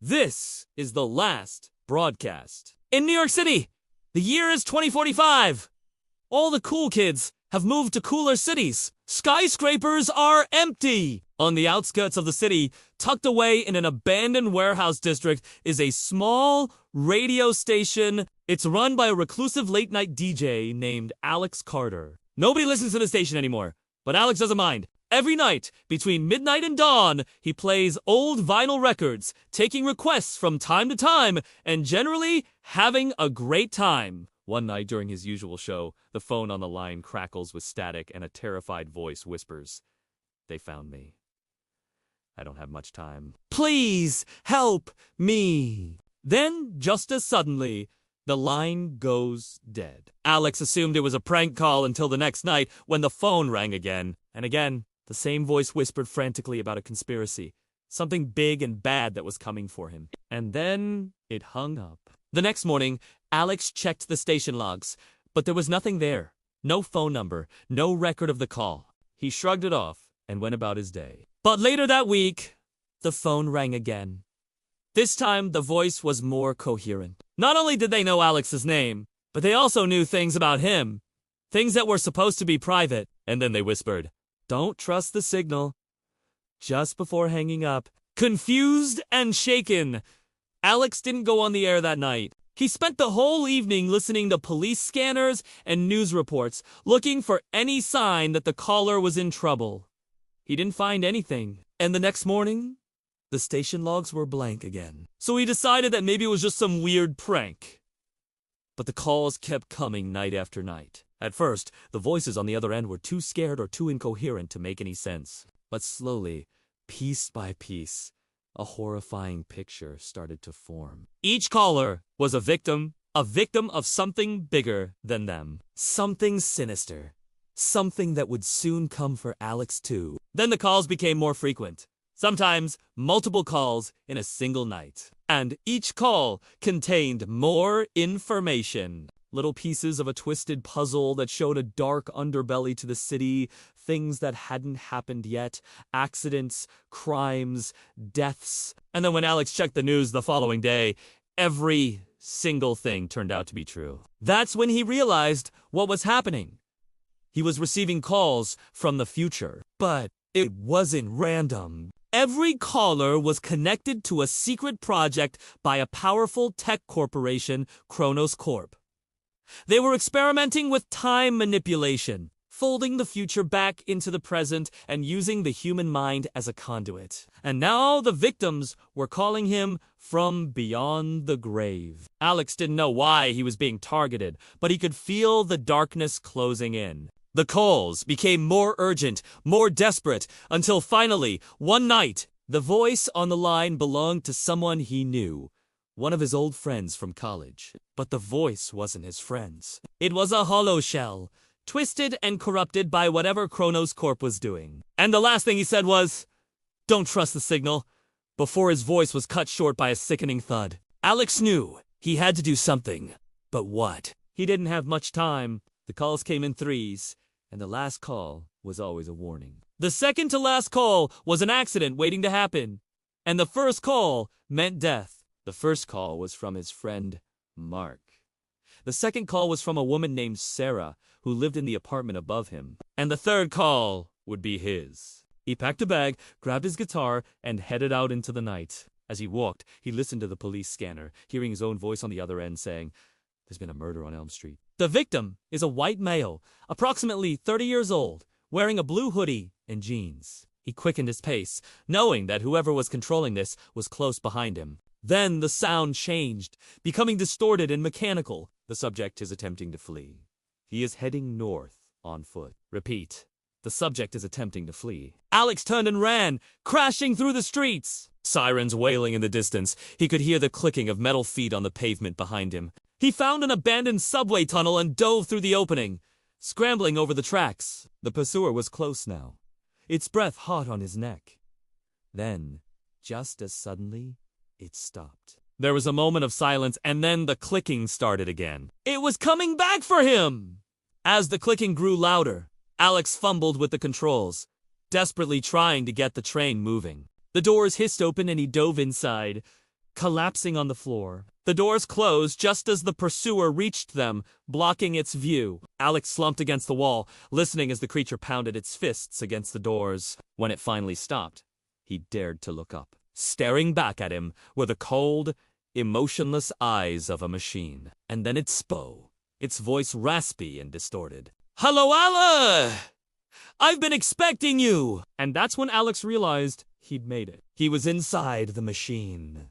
This is the last broadcast. In New York City, the year is 2045. All the cool kids have moved to cooler cities. Skyscrapers are empty. On the outskirts of the city, tucked away in an abandoned warehouse district, is a small radio station. It's run by a reclusive late-night DJ named Alex Carter. Nobody listens to the station anymore, but Alex doesn't mind. Every night, between midnight and dawn, he plays old vinyl records, taking requests from time to time, and generally having a great time. One night during his usual show, the phone on the line crackles with static and a terrified voice whispers, "They found me. I don't have much time. Please help me." Then, just as suddenly, the line goes dead. Alex assumed it was a prank call until the next night when the phone rang again. And again, the same voice whispered frantically about a conspiracy, something big and bad that was coming for him. And then it hung up. The next morning, Alex checked the station logs, but there was nothing there. No phone number, no record of the call. He shrugged it off and went about his day. But later that week, the phone rang again. This time, the voice was more coherent. Not only did they know Alex's name, but they also knew things about him. Things that were supposed to be private. And then they whispered, "Don't trust the signal." Just before hanging up, confused and shaken, Alex didn't go on the air that night. He spent the whole evening listening to police scanners and news reports, looking for any sign that the caller was in trouble. He didn't find anything. And the next morning, the station logs were blank again. So he decided that maybe it was just some weird prank. But the calls kept coming night after night. At first, the voices on the other end were too scared or too incoherent to make any sense. But slowly, piece by piece, a horrifying picture started to form. Each caller was a victim of something bigger than them. Something sinister. Something that would soon come for Alex too. Then the calls became more frequent. Sometimes multiple calls in a single night. And each call contained more information. Little pieces of a twisted puzzle that showed a dark underbelly to the city, things that hadn't happened yet, accidents, crimes, deaths. And then when Alex checked the news the following day, every single thing turned out to be true. That's when he realized what was happening. He was receiving calls from the future. But it wasn't random. Every caller was connected to a secret project by a powerful tech corporation, Kronos Corp. They were experimenting with time manipulation, folding the future back into the present and using the human mind as a conduit. And now the victims were calling him from beyond the grave. Alex didn't know why he was being targeted, but he could feel the darkness closing in. The calls became more urgent, more desperate, until finally, one night, the voice on the line belonged to someone he knew. One of his old friends from college. But the voice wasn't his friend's. It was a hollow shell, twisted and corrupted by whatever Kronos Corp was doing. And the last thing he said was, "Don't trust the signal," before his voice was cut short by a sickening thud. Alex knew he had to do something. But what? He didn't have much time. The calls came in threes, and the last call was always a warning. The second to last call was an accident waiting to happen. And the first call meant death. The first call was from his friend, Mark. The second call was from a woman named Sarah, who lived in the apartment above him. And the third call would be his. He packed a bag, grabbed his guitar, and headed out into the night. As he walked, he listened to the police scanner, hearing his own voice on the other end saying, "There's been a murder on Elm Street." The victim is a white male, approximately 30 years old, wearing a blue hoodie and jeans. He quickened his pace, knowing that whoever was controlling this was close behind him. Then the sound changed, becoming distorted and mechanical. The subject is attempting to flee. He is heading north on foot. Repeat. The subject is attempting to flee. Alex turned and ran, crashing through the streets. Sirens wailing in the distance. He could hear the clicking of metal feet on the pavement behind him. He found an abandoned subway tunnel and dove through the opening, scrambling over the tracks. The pursuer was close now, its breath hot on his neck. Then, just as suddenly, it stopped. There was a moment of silence, and then the clicking started again. It was coming back for him! As the clicking grew louder, Alex fumbled with the controls, desperately trying to get the train moving. The doors hissed open and he dove inside. collapsing on the floor. The doors closed just as the pursuer reached them, blocking its view. Alex slumped against the wall, listening as the creature pounded its fists against the doors. When it finally stopped, he dared to look up. Staring back at him were the cold, emotionless eyes of a machine. And then it spoke, its voice raspy and distorted. "Hello, Allah! I've been expecting you!" And that's when Alex realized he'd made it. He was inside the machine.